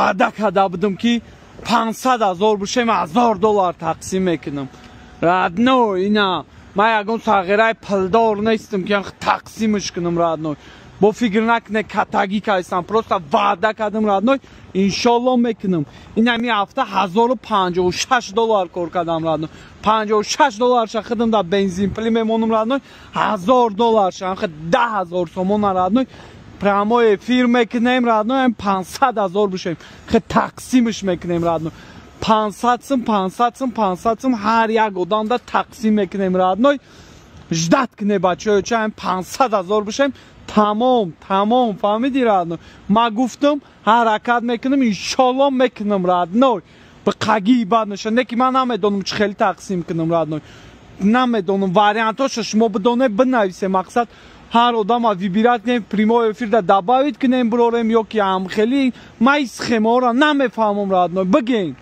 وعده کرده بودم که 500,000 بشه $1,000 تقسیم میکنم. رادنو اینا من یکون ساغیره پلدار نیستم که تقسیمش کنم رادنو. با فکر نکنه کتگی که هستم، پروستا وعده کردم رادنو انشالله میکنم. این همی هفته $1,056 کار کردم رادنو. $56 شخدم در بنزین پلی میمونم رادنو. $1,000 شخد 10,000 تومان رادنو. پراموی فیلم میکنیم رادنو هم 500,000 بشیم خیلی تقسیمش میکنیم رادنو. 500 هر یک آدم در تقسیم میکنیم رادنو. جدت کنه بچه چه هم 500,000 بشیم تمام فهمیدی رادنو. ما گفتم حرکت میکنم انشالله میکنم رادنو. به قگی بد نشنده که من نمیدونم چه خیلی تقسیم کنم رادنو. نمیدونم واریانتاش شما بدونه بنویسه. مقصد هر آدم ویبرات کنیم پریمو افیر در دباوید کنیم براریم یا که هم خیلی مایس خیمه را نمیفهمم رادنو. بگین